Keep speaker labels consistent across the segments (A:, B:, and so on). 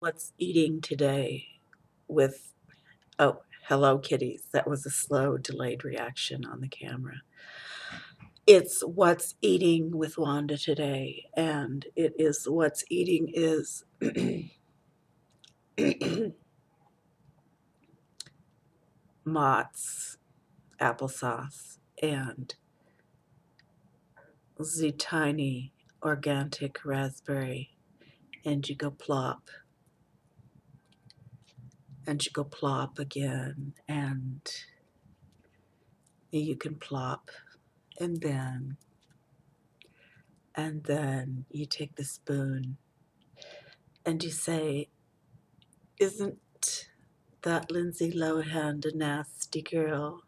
A: What's eating today with, oh, hello kitties. That was a slow, delayed reaction on the camera. It's what's eating with wANdA today, and it is what's eating is Motts applesauce and the tiny organic raspberry, and you go plop, and you go plop again, and you can plop, and then you take the spoon and you say, "Isn't that Lindsay Lohan a nasty girl?"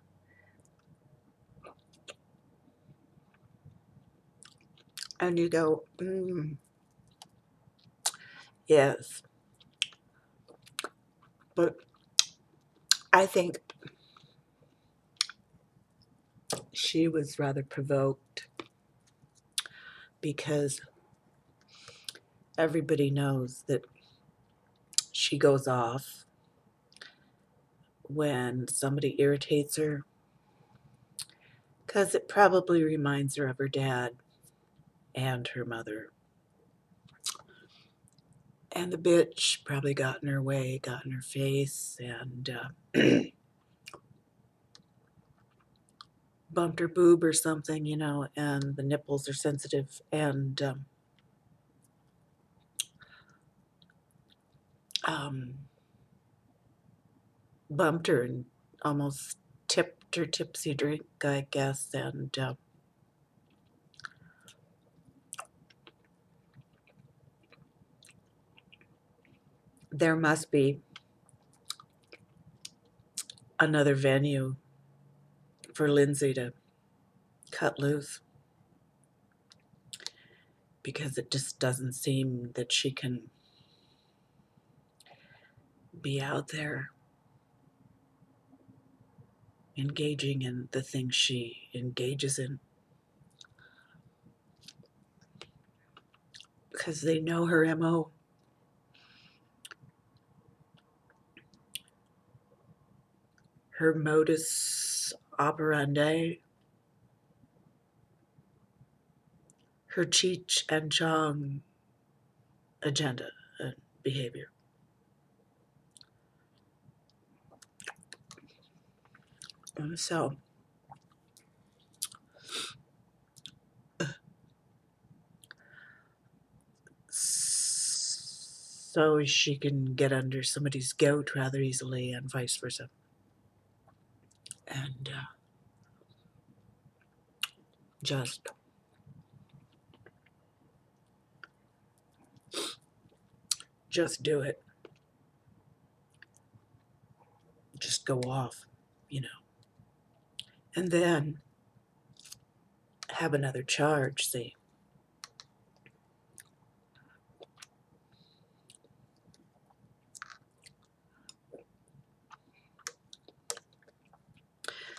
A: And you go, yes. But I think she was rather provoked because everybody knows that she goes off when somebody irritates her, because it probably reminds her of her dad and her mother. And the bitch probably got in her way, got in her face, and bumped her boob or something, and the nipples are sensitive, and bumped her and almost tipped her tipsy drink, I guess, and there must be another venue for Lindsay to cut loose, because it just doesn't seem that she can be out there engaging in the things she engages in, because they know her MO. Her modus operandi, her Cheech and Chong agenda and behavior. So she can get under somebody's goat rather easily, and vice versa. And just do it. Just go off, and then have another charge, see.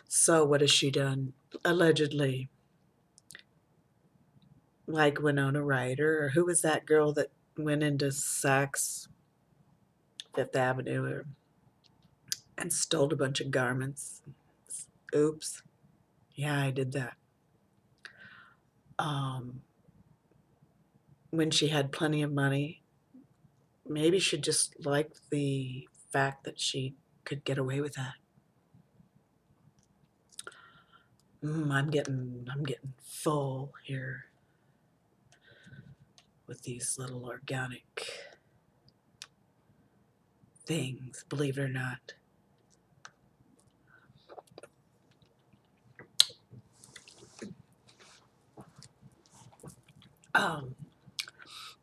A: So what has she done? Allegedly, like Winona Ryder, or who was that girl that went into Saks Fifth Avenue and stole a bunch of garments? Oops. Yeah, I did that. When she had plenty of money, maybe she just liked the fact that she could get away with that. I'm getting full here with these little organic things, believe it or not.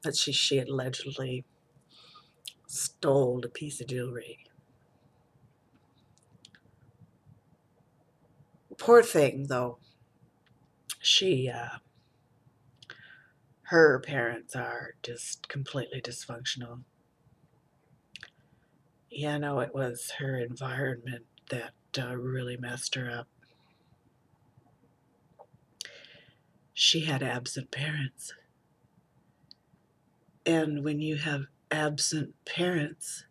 A: That she allegedly stole a piece of jewelry. Poor thing, though. Her parents are just completely dysfunctional. It was her environment that really messed her up. She had absent parents. And when you have absent parents,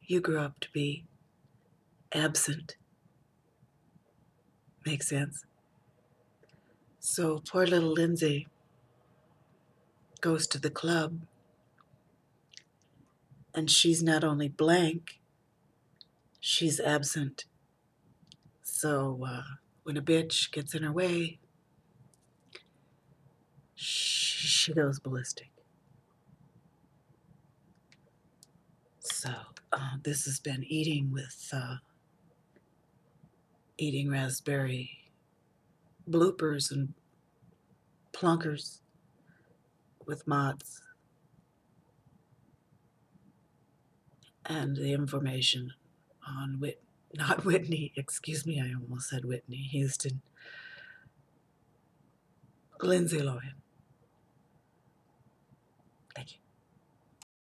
A: you grew up to be absent. Makes sense? So poor little Lindsay goes to the club, and she's not only blank, she's absent. So when a bitch gets in her way, she goes ballistic. So this has been eating with eating raspberry bloopers and plunkers with Motts, and the information on not Whitney, excuse me, I almost said Whitney Houston, Lindsay Lohan. Thank you.